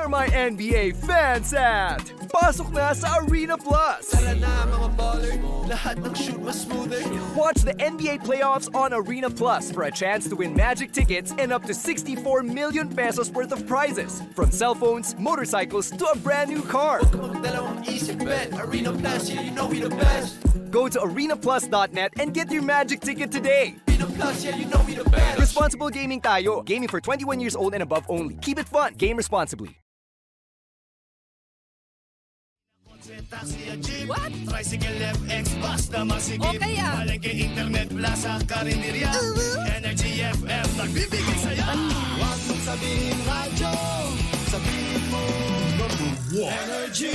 Where my NBA fans at? Pasok na sa Arena Plus! Tara na mga baller, lahat ng shoot mas smoother. Watch the NBA playoffs on Arena Plus for a chance to win magic tickets and up to 64 million pesos worth of prizes. From cell phones, motorcycles, to a brand new car. Huwag ka magdalawang isip, bet. Arena Plus, yeah, you know we the best. Go to arenaplus.net and get your magic ticket today. Arena Plus, yeah, you know we the best. Responsible gaming tayo. Gaming for 21 years old and above only. Keep it fun. Game responsibly. What? Tricycle FX, basta masigit. Okay, ah. Palengke, internet, plaza, karinderya. Energy FM, nagbibigay saya. Huwag mong sabihin radyo, sabihin mo number one. Energy.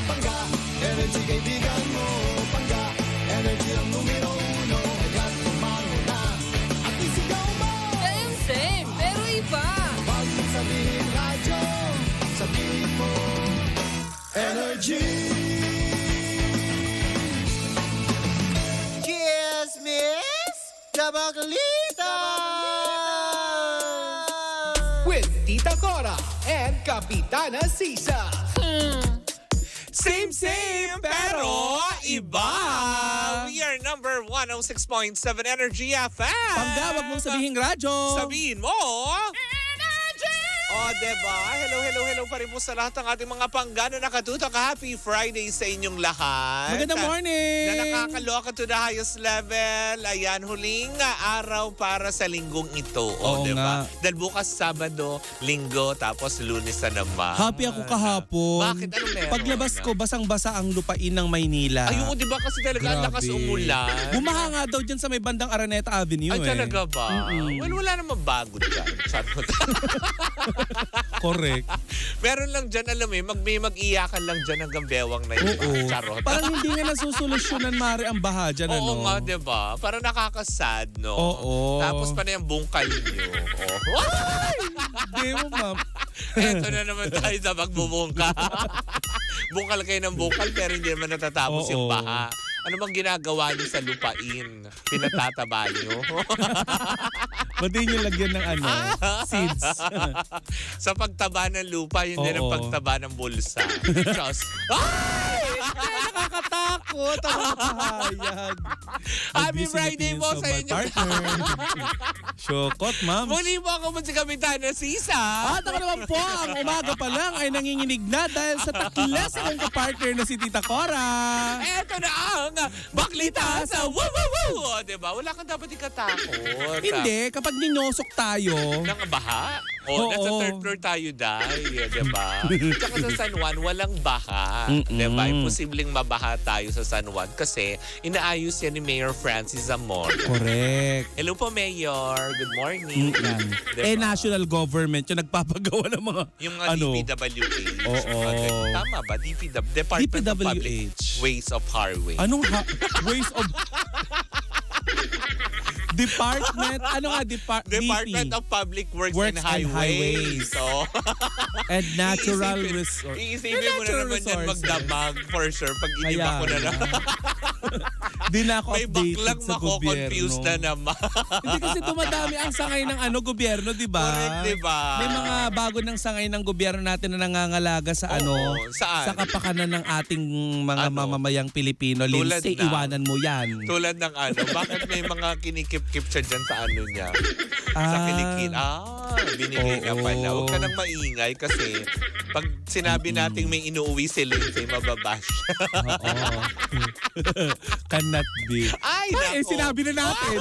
Pangga, energy kaibigan mo. Pangga, energy ang numero uno. Kaya tumalo na at isigaw mo. Same, pero iba. Huwag mong sabihin radyo, sabihin mo energy. Cheers, miss! Tabakalita! With Tita Cora and Kapitana Sisa. Same, pero iba. We are number 106.7 Energy FM. Pagdawag mong sabihin radyo. Sabihin mo. Oh, diba? Hello pa rin po sa lahat ng ating mga panggano nakatutok. Happy Friday sa inyong lahat. Magandang morning. Na nakakaloka to the highest level. Ayan, huling araw para sa linggong ito. Oo diba? nga. Dahil bukas Sabado, Linggo, tapos Lunes na naman. Happy ako kahapon. Bakit? Anong meron? Paglabas ko, basang-basa ang lupain ng Maynila. Ay, oo, diba? Kasi talaga ang lakas umulan. Bumaha nga daw dyan sa may bandang Araneta Avenue. Ay, talaga ba? Mm-mm. Well, wala namang bago dyan. Charot. Correct. Meron lang dyan, alam may mag-iyakan lang dyan hanggang bewang na yun. Oo. Charot. Parang hindi nga nasusolusyonan mare ang baha dyan, Oo ano? nga, diba? Parang nakakasad, no? Oo. Tapos pa na yung bungkal nyo. Oh. Hindi mo, ma'am. Eto na naman tayo sa pagbubungka. Bungkal kayo ng bungkal pero hindi naman natatapos yung Oo. baha. Ano bang ginagawa niyo sa lupain? Pinatataba niyo? Ba't di nyo lagyan ng ano? Seeds. Sa pagtaba ng lupa, yun din ang Oo. pagtaba ng bulsa. Diyos. Ay! Nakakatakot ang mga kahayag. Happy Friday po sa inyo. Syokot, ma'am. Muli po ako si Kapitana Sisa. At ako naman po, ang umaga pa lang ay nanginginig na dahil sa takles ng kapartner na si Tita Cora. Eto na ang baklita sa woo woo woo. Diba? Wala kang dapat ikatakot. Hindi, kapag ninosok tayo, Nang baha? Oo. Nasa third floor tayo, Day. Diba? Tsaka sa San Juan, walang baha. Diba? Imposibleng mabaha tayo sa San Juan kasi inaayos yan ni Mayor Francis Amor. correct. Hello po, Mayor. Good morning. Diba? National government yung nagpapagawa ng mga Yung Oo. DPWH. Tama ba? Department of Public DPWH. Ways of Highway. Anong ways of... Department, ano nga, Department DP. of Public Works, Works and and Highways. Highways. So, And natural resource. Iisipin mo na Natural naman yan resources. magdamag for sure. Pag iniba ko na lang. Di na ako May updated baklang sa mako-confuse gobyerno. na naman. Hindi kasi dumadami ang sangay ng gobyerno, di ba? Correct, di ba? May mga bago ng sangay ng gobyerno natin na nangangalaga sa saan? sa kapakanan ng ating mga mamamayang Pilipino. Tulad Lindsay, ng- iwanan mo yan. Tulad ng bakit may mga kinikip-kip siya dyan sa ano niya? Sa kilikil. Binigay ka pala. Oo. Huwag ka nang maingay kasi pag sinabi nating may inuuwi si Lindsay, mababash. Oo. Cannot be. Ay, Ay, nako. sinabi na natin.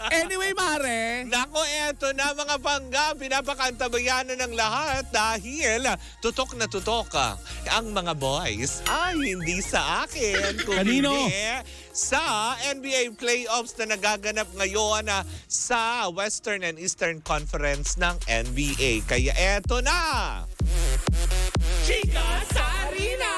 Anyway, Mare. Nako, eto na mga pangga, pinapakantabayanan ng lahat dahil tutok na tutok ang mga boys ay hindi sa akin. Kung Kanino? Hindi sa NBA playoffs na nagaganap ngayon sa Western and Eastern Conference ng NBA. Kaya eto na! Chika sa Arena!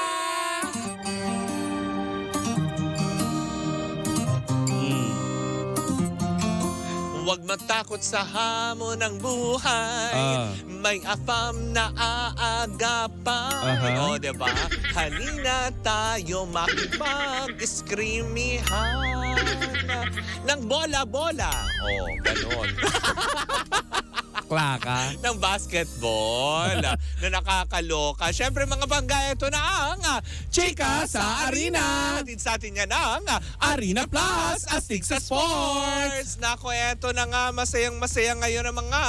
Huwag matakot sa hamon ng buhay. May afam na aagapan. Aha. O, diba? Halina tayo makipag-iskrimihan ng bola-bola. O, ganon. Klaka. Ng basketball na nakakaloka. Siyempre mga bangga, ito na ang Chika sa Arena. Hatid sa atin yan ang Arena Plus, astig sa sports. Nako, eto na nga, masayang-masaya ngayon ang mga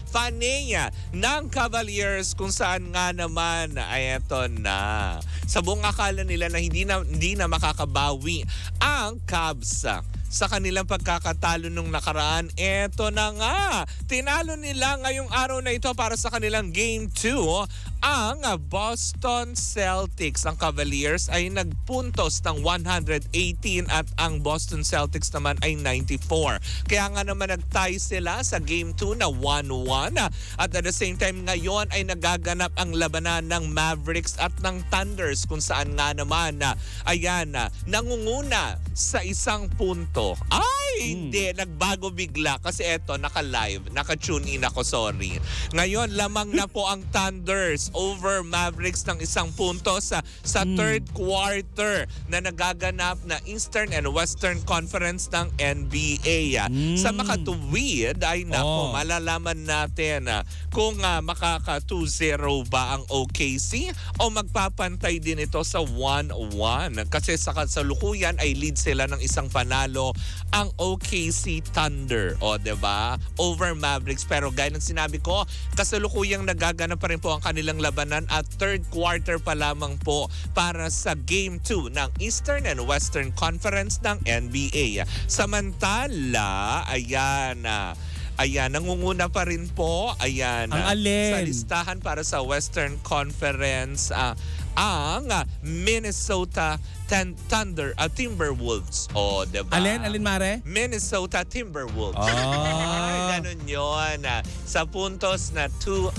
fanenya ng Cavaliers kung saan nga naman ay eto na. Sa buong akala nila na hindi na makakabawi ang Cavs sa kanilang pagkakatalo nung nakaraan. Eto na nga, tinalo nila ngayong araw na ito para sa kanilang Game 2 ang Boston Celtics. Ang Cavaliers ay nagpuntos ng 118 at ang Boston Celtics naman ay 94. Kaya nga naman nag-tie sila sa Game 2 na 1-1. At at the same time ngayon ay nagaganap ang labanan ng Mavericks at ng Thunders kung saan nga naman nangunguna sa isang punto. Ay, hindi. Nagbago bigla kasi eto, naka-live. Naka-tune in ako, sorry. Ngayon, lamang na po ang Thunders over Mavericks ng isang punto sa third quarter na nagaganap na Eastern and Western Conference ng NBA. Sa makatuwid ay malalaman natin kung makaka 2-0 ba ang OKC o magpapantay din ito sa 1-1. Kasi sa kasalukuyan ay lead sila ng isang panalo ang OKC Thunder. O, diba? Over Mavericks. Pero gaya ng sinabi ko, kasalukuyang nagaganap pa rin po ang kanilang labanan at third quarter pa lamang po para sa Game 2 ng Eastern and Western Conference ng NBA. Samantala, ayan, nangunguna pa rin po, Ang alin? sa listahan para sa Western Conference ang Minnesota Timberwolves. O, diba? Alin, Mare? Minnesota Timberwolves. Ah. Ganun yun. Sa puntos na 2-0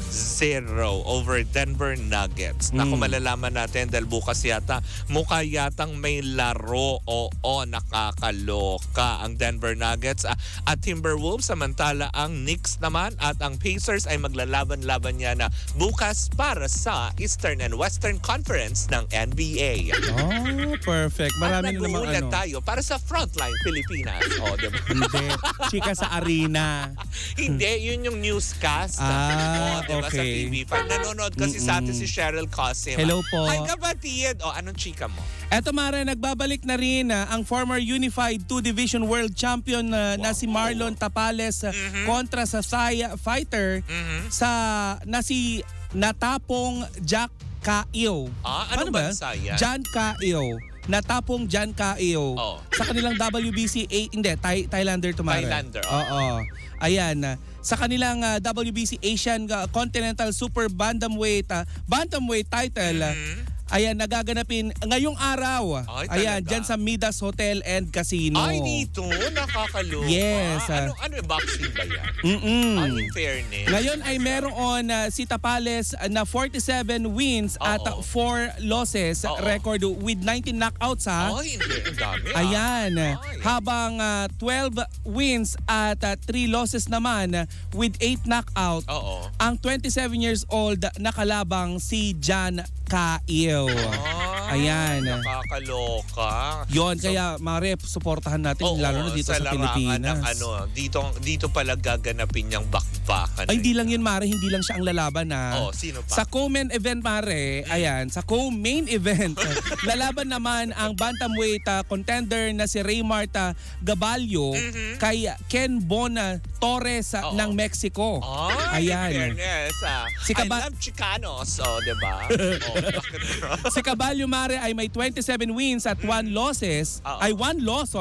over Denver Nuggets. Naku, malalaman natin dahil bukas yata, mukha yatang may laro. Oo, nakakaloka ang Denver Nuggets at Timberwolves. Samantala ang Knicks naman at ang Pacers ay maglalaban-laban niya na bukas para sa Eastern and Western Conference ng NBA. Oh, perfect. Marami na namang At tayo para sa Frontline Pilipinas. O, diba? Hindi. Chika sa Arena. Hindi, yun yung newscast. Diba, sa okay. TV. Pag nanonood kasi sa atin si Cheryl Cosim. Hello po. Hi, kapatid. O, anong chika mo? Eto Mare, nagbabalik na rin ang former Unified 2-Division World Champion na si Marlon Tapales kontra sa fighter na si Natapong Jack Caio. Anong bansa yan? Jan Caio. Natapong Jan Caio. Sa kanilang WBC, Thailander to Mare. Thailander. Oo. Ayan. Sa kanilang WBC Asian Continental Super Bantamweight title, ayan, nagaganapin ngayong araw. Ay, ayan, talaga? dyan sa Midas Hotel and Casino. Ay, dito. Nakakaloka. Yes. Ano boxing ba yan? In fairness. Ngayon ay meron si Tapales na 47 wins at 4 losses record with 19 knockouts ha. Ay, hindi. Ang dami. Ayan. Habang 12 wins at 3 losses naman with 8 knockout. Ang 27 years old na kalabang si Jan Caio. Ayan. Nakakaloka. Yon, kaya Mare, suportahan natin lalo na dito sa Pilipinas. Dito pala gaganapin yung bakbakan. Ay, hindi lang yun Mare, hindi lang siya ang lalaban na. Sino pa? Sa co-main event Mare, ayan, sa co-main event, lalaban naman ang bantamweight contender na si Raymart Gaballo kay Ken Bona Torres ng Mexico. Ayan. In fairness. I love Chicanos. Diba? Si Caballo Mare ay may 27 wins at 1 losses. One loss.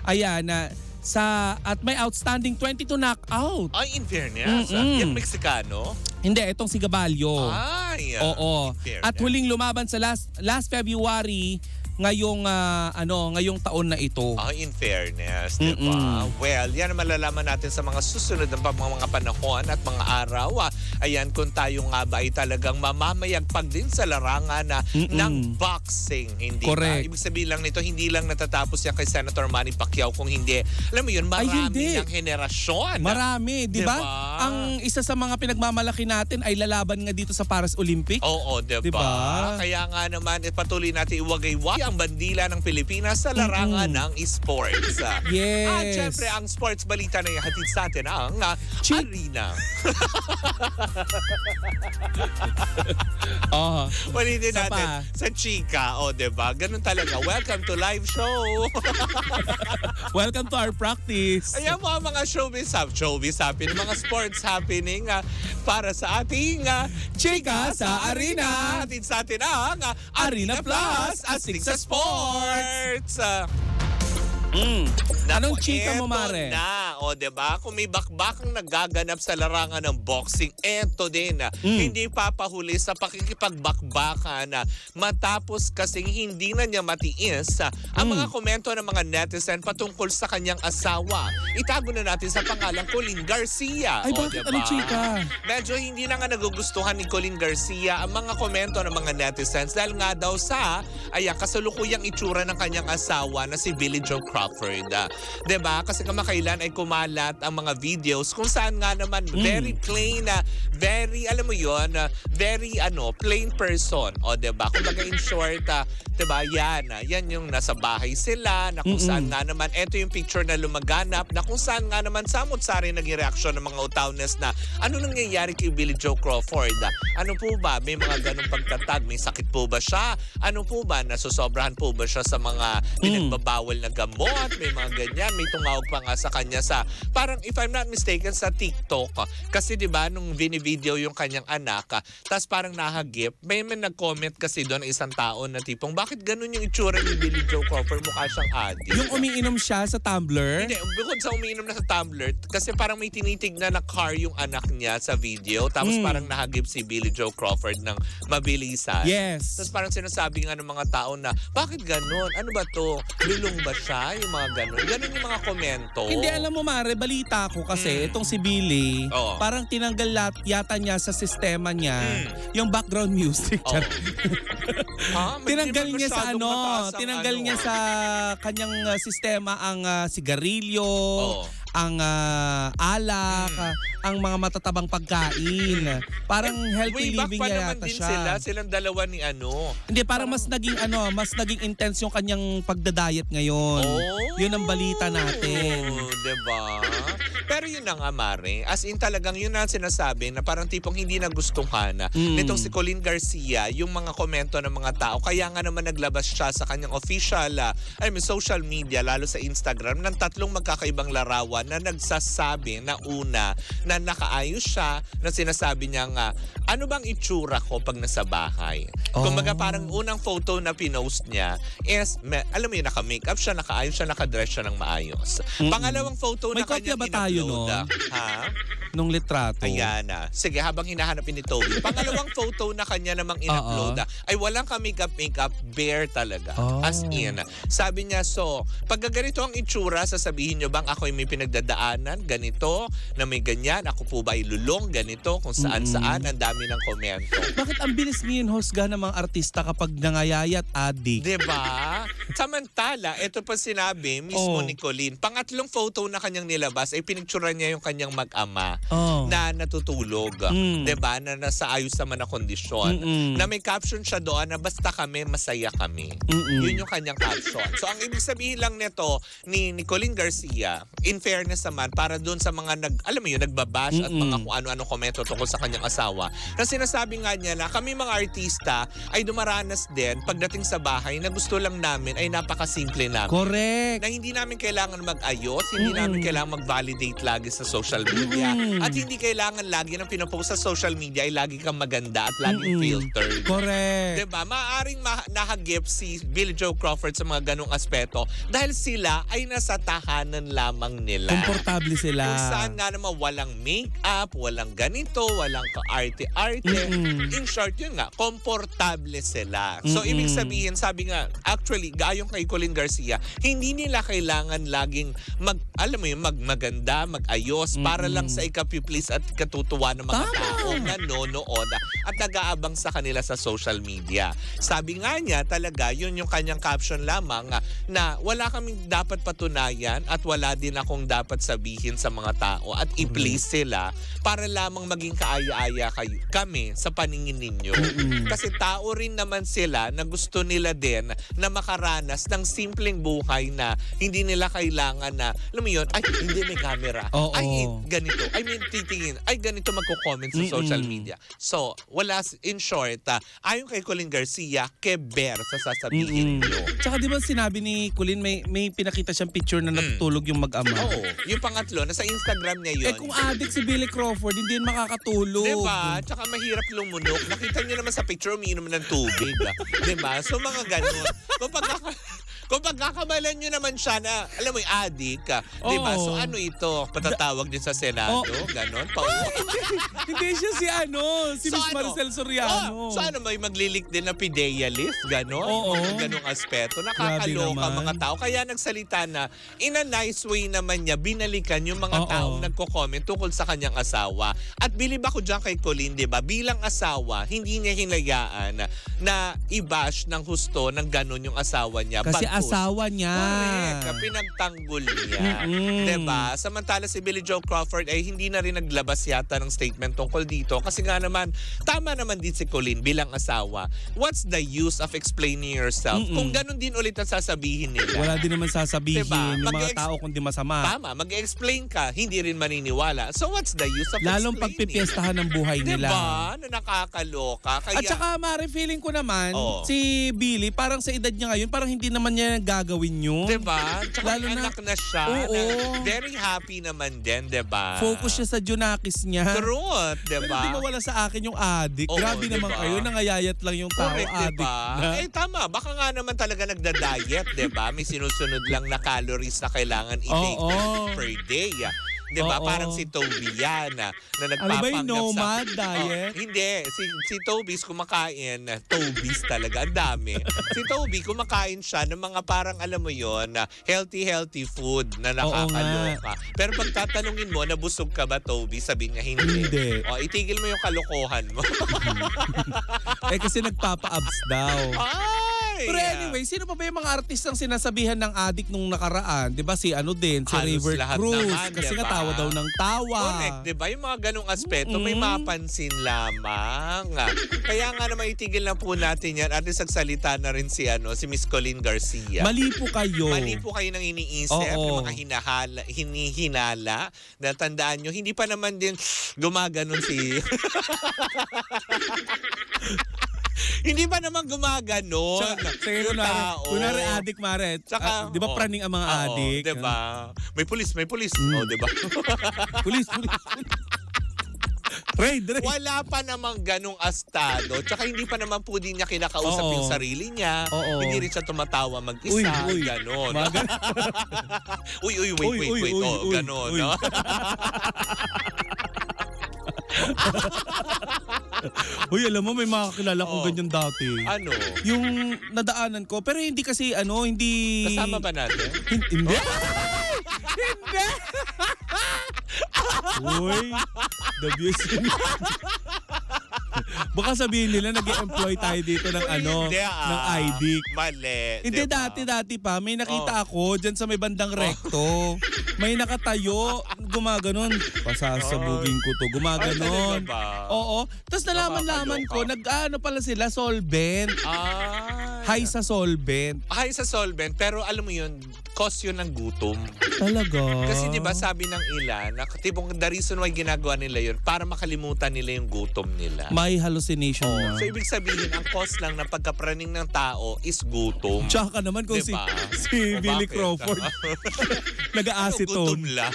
Ayan, at may outstanding 22 knockout. Ay, in fairness. Yung Mexicano? Hindi, itong si Gaballo. Ay. Oo. At huling lumaban sa last February ngayong taon na ito. In fairness, di ba? Well, yan ang malalaman natin sa mga susunod na mga panahon at mga araw. Ayan, kung tayo nga ba ay talagang mamamayagpag din sa larangan ng boxing. Hindi ba? Correct. Ibig sabihin lang nito, hindi lang natatapos yan kay Senator Manny Pacquiao, kung hindi, alam mo yun, marami ang henerasyon. Marami, di ba? Diba? Ang isa sa mga pinagmamalaki natin ay lalaban nga dito sa Paris Olympic. Oo, di ba? Diba? Kaya nga naman, patuloy natin iwagay-wagay ang bandila ng Pilipinas sa larangan ng esports. Yes. At syempre, ang sports balita na ihatid sa atin ang Arena. Ulitin Isa natin pa. sa chika. O, diba? Ganun talaga. Welcome to live show. Welcome to our practice. Ayan mo ang mga showbiz happening, mga sports happening para sa ating chika sa arena. Hatid sa atin ang Arena Plus astig sa sports. Anong Naku, chika eto mo, Mare? Na, o diba? Kung may bakbakang nagaganap sa larangan ng boxing, eto din. Hindi papahuli sa pakikipagbakbakan matapos kasing hindi na niya matiis ang mga komento ng mga netizen patungkol sa kanyang asawa. Itago na natin sa pangalang Colleen Garcia. Ay, O, bakit? diba? Ano chika? Medyo hindi na nga nagugustuhan ni Colleen Garcia ang mga komento ng mga netizens dahil nga daw sa kasalukuyang itsura ng kanyang asawa na si Billie Joe Crawford. Diba? Kasi kamakailan ay kumalat ang mga videos kung saan nga naman very plain, very, alam mo yun, very plain person. O diba? Kung baga in short, diba, yan yung nasa bahay sila, na kung saan nga naman, eto yung picture na lumaganap, na kung saan nga naman samot-sari naging reaksyon ng mga utawnes na ano nangyayari kay Billie Joe Crawford? Ano po ba? May mga ganong pagtatag? May sakit po ba siya? Ano po ba? Nasusobrahan po ba siya sa mga pinagbabawal na gamot? May mga ganyan. May tumawag pa nga sa kanya sa, parang if I'm not mistaken, sa TikTok. Kasi diba, nung video yung kanyang anak, tas parang nahagip, may nag-comment kasi doon isang tao na tipong, bakit ganun yung itsura ni Billie Joe Crawford? Mukha siyang addict. Yung umiinom siya sa tumbler? Hindi, bukod sa umiinom na sa tumbler, kasi parang may tinitignan na car yung anak niya sa video, tapos parang nahagip si Billie Joe Crawford ng mabilisan. Yes. Tapos parang sinasabi nga ng mga tao na, bakit ganun? Ano ba to? Lulong ba siya? Yung mga ganun. Ganun yung mga komento. Hindi, alam mo, Mare, balita ko kasi itong si Billie, Oo. parang tinanggal yata niya sa sistema niya yung background music. Oo. Tinanggal niya sa tinanggal niya sa kanyang sistema ang sigarilyo, Oo. ang alak, ang mga matatabang pagkain. Parang healthy Way back living pa niya naman yata din siya. silang dalawa ni Hindi, parang mas naging intense yung kanyang pagda-diet ngayon. Yun ang balita natin. Diba? Pero yun na nga, Mare. As in talagang yun na sinasabi na parang tipong hindi nagustuhan nitong si Colleen Garcia yung mga komento ng mga tao. Kaya nga naman naglabas siya sa kanyang official social media, lalo sa Instagram, ng 3 magkakaibang larawan na nagsasabi na una na nakaayos siya, na sinasabi niya nga, ano bang itsura ko pag nasa bahay? Kumbaga parang unang photo na pinost niya is, alam mo yun, naka-makeup siya, nakaayos siya, nakadress siya ng maayos. Pangalawang photo May na kanyang kopya ba tayo in-upload. nun? Ha? Nung litrato. Ayan na. Sige, habang hinahanapin ni Toby. Pangalawang photo na kanya namang in-upload ay walang ka-makeup, bare talaga. As in. Sabi niya, so, pag ganito ang itsura, sasabihin niyo bang ako ay may pinagdadaanan? Ganito, na may ganyan? Ako po ba ay lulong? Ganito, kung saan-saan, ang dami ng komento. Bakit ang bilis ngayon husga ng mga artista kapag nangayayat addict? Diba? Samantala, ito pa sinabi mismo ni Colleen. Pangatlong photo na kanyang nilabas ay pinicturan niya yung kanyang mag-ama na natutulog. Diba? Na nasa ayos naman na kondisyon. Na may caption siya doon na basta kami, masaya kami. Yun yung kanyang caption. So ang ibig sabihin lang nito ni Colleen Garcia, in fairness naman, para doon sa mga alam mo yun, nagbabash at mga kung ano-ano komento tungkol sa kanyang asawa, na sinasabi nga niya na kami mga artista ay dumaranas din pagdating sa bahay na gusto lang namin ay napakasimple namin. Correct. Na hindi namin kailangan mag-ayos, hindi namin kailangan mag-validate lagi sa social media. At hindi kailangan lagi ng pinopost sa social media ay lagi kang maganda at laging filtered. Correct. Diba? Maaaring nahagip si Billie Joe Crawford sa mga ganong aspeto dahil sila ay nasa tahanan lamang nila. Komportable sila. Kung saan nga naman walang make-up, walang ganito, walang ka-arte-arte. In short, yun nga, komportable sila. So, ibig sabihin, sabi nga, actually, gayong kay Colin Garcia, hindi nila kailangan laging maganda, mag-ayos para lang sa ikapi-please at katutuwa ng mga tao na nanonood at nag-aabang sa kanila sa social media. Sabi nga niya talaga, yun yung kanyang caption lamang na wala kaming dapat patunayan at wala din akong dapat sabihin sa mga tao at i-please sila para lamang maging kaaya-aya kami sa paningin ninyo. Kasi tao rin naman sila na gusto nila din na makaranas ng simpleng buhay na hindi nila kailangan na, alam mo yun, ay hindi may camera. Oo. Ay ganito. I mean, titingin. Ay ganito magko-comment sa social media. So, in short, ayon kay Colin Garcia, keber sa sasabihin nyo. Tsaka di ba sinabi ni Colin, may pinakita siyang picture na natutulog yung mag-ama. Oo. Yung pangatlo, nasa Instagram niya yun. Eh kung addict si Billie Crawford, hindi yun makakatulog. Diba? Tsaka mahirap lumunok. Nakita niyo naman sa picture, umiinom ng tubig. Diba? So mga ganun. Kung pagkakabalan nyo naman siya na, alam mo yung addict, diba? So ano ito? Patatawag din sa Senado? Ganon? Hindi siya si So, Miss Maricel Soriano. So ano, may maglilik din na PIDEA list? Ganon? Oo. Ganong aspeto. Nakakaloka Grabe naman. mga tao. Kaya nagsalita na, in a nice way naman niya, binalikan yung mga taong nagko-comment tungkol sa kanyang asawa. At bilib ako dyan kay Colin, diba? Bilang asawa, hindi niya hinayaan na i-bash ng husto ng ganon yung asawa niya. Kasi Bagkus. asawa niya. Correct. Pinagtanggol niya. Diba? Samantala si Billie Joe Crawford ay hindi na rin naglabas yata ng statement tungkol dito. Kasi nga naman, tama naman din si Colin bilang asawa. What's the use of explaining yourself? Kung ganun din ulit ang sasabihin nila. Wala din naman sasabihin Diba? yung mga tao kundi masama. Tama, mag-explain ka, hindi rin maniniwala. So what's the use of Lalong explaining? pagpipiestahan ng buhay nila. Diba? Na nakakaloka. Kaya, At saka Mare, feeling ko naman, Oo. si Billie, parang sa edad niya ngayon, parang hindi naman niya gagawin yun. diba? Tsaka Lalo may na- anak na siya. Oo. Na very happy naman din, diba? Focus siya sa Junakis niya. Truth, Pero diba? di mawala sa akin yung addict. Oo, Grabe naman diba? kayo, nangayayat lang yung tao, Correct, addict diba? na. Eh tama, baka nga naman talaga nagda-diet, diba? May sinusunod lang na calories na kailangan i-take Oo. per day. Diba? Oo. Parang si Toby yan na Ano ba yung nagpapanggap nomad sa... diet? Hindi. Si Toby's kumakain. Toby's talaga. Ang dami. Si Toby kumakain siya ng mga parang alam mo yon na healthy food na nakakaloka. Pero pag tatanungin mo, nabusog ka ba Toby? Sabi niya, hindi. Hindi. O, itigil mo yung kalokohan mo. Eh kasi nagpapa-abs daw. Ay! Pero anyway, sino pa ba yung mga artistang sinasabihan ng addict nung nakaraan? Di ba si ano din, si Halos River lahat Cruz. naman, Kasi diba? nga tawa daw ng tawa. Correct, di ba? Yung mga ganong aspeto, may mapansin lamang. Kaya nga naman itigil na po natin yan. At least nagsalita na rin si Miss Colin Garcia. Mali po kayo. Mali po kayo nang iniisip, Oo. yung mga hinihinala. Na tandaan nyo, hindi pa naman din gumaganon si... Hindi pa naman gumaganon. Sige, yung tao. kunwari addict, Mare. Tsaka, di ba praning ang mga oo, addict? Diba? May pulis. Oh, diba? Pulis. Raid. Wala pa namang ganong astado. Tsaka hindi pa naman po din niya kinakausap Oo. yung sarili niya. Oo. Hindi rin siya tumatawa mag-isa. Uy. Ganon. Uy, Wait. Oh, ganon. No? Uy, alam mo, may makakilala kong ganyan dati. Ano? Yung nadaanan ko, pero hindi kasi hindi... Kasama ba natin? Hindi. Hindi. Uy, the views. Baka sabihin nila nag-employ tayo dito ng Hindi, ng IDIC. Mali. Hindi, diba? dati pa, may nakita ako dyan sa may bandang rekto. May nakatayo, gumaganon. Pasasabugin ko to, gumaganon. Ay, talaga ba? Oo. Tapos nalaman ko, nag-ano pala sila, solvent. Ah. High sa solvent. High sa solvent. Pero alam mo yun, cause yun ng gutom. Talaga. Kasi di ba sabi ng ilan, na tipong the reason why ginagawa nila yun, para makalimutan nila yung gutom nila. May hallucination na. So ibig sabihin, ang cause lang ng pagkapraning ng tao is gutom. Tsaka naman kung Diba? si Billy Bakit? Crawford nag-aasito. Gutom lang.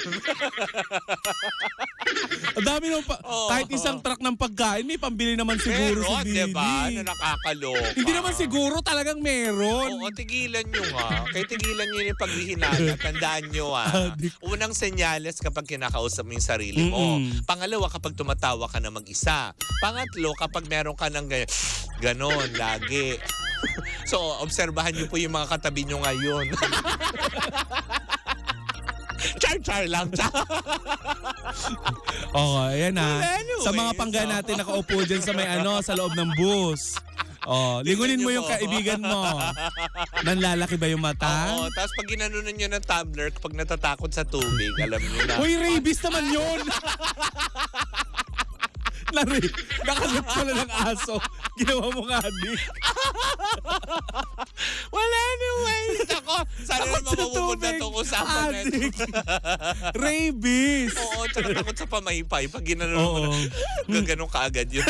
Ang dami nung kahit isang truck ng pagkain, may pambili naman siguro Meron, si Billy. diba? Na nakakaloka. Hindi naman siguro, talagang meron. Oo, tigilan nyo nga. Kaya tigilan nyo yung paghihinala. Tandaan nyo Unang senyales kapag kinakausap mo yung sarili mo. Pangalawa, kapag tumatawa ka na mag-isa. Pangatlo, kapag meron ka ng ganon, lagi. So, obserbahan nyo po yung mga katabi nyo ngayon. Char-char lang. Oo, ayan na. Well, anyway, sa mga pangga natin nakaupo dyan sa may sa loob ng bus. Oh, lingunin mo yung kaibigan mo. Nanlalaki ba yung mata? Oo, tapos pag ginanunan nyo ng tumbler, kapag natatakot sa tubig, alam nyo na. Uy, rabies naman yun! Nakagat pala ng aso. Ginawa mo nga, Dick. Well, anyway. Ako, sana naman mapupunta itong usapan na ito. Rabies! Oo, tsaka takot sa pamaypay. Pag ginanunan mo na, gaganong kaagad yun.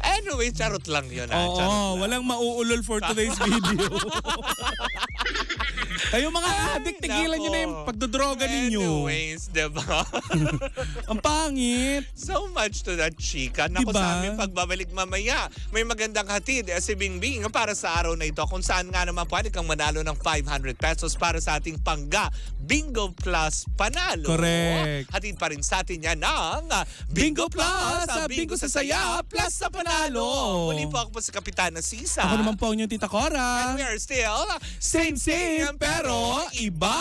Anyway, charot lang yun. Oo, Charot lang. walang mauulol for today's video. Kayo mga addict, tigilan nyo na yung pagdodroga ninyo. Anyways, diba? Ang pangit. So much to that chika. Naku, Diba? sa aming pagbabalik mamaya, may magandang hatid si Bingbing para sa araw na ito. Kung saan nga naman pwede kang manalo ng 500 pesos para sa ating Pangga Bingo Plus Panalo. Correct. Hatid pa rin sa atin yan ng Bingo Plus sa Bingo sa Saya Plus sa Panalo. Muli po ako po si Kapitana Sisa. Ako naman po ang inyong Tita Cora. And we are still Same pero iba.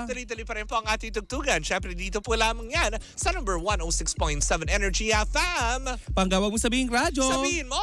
Tuloy-tuloy pa rin po ang ating tugtugan. Siyempre dito po lamang yan sa number 106.7 Energy FM. Panggawag mo sabihin radyo. Sabihin mo,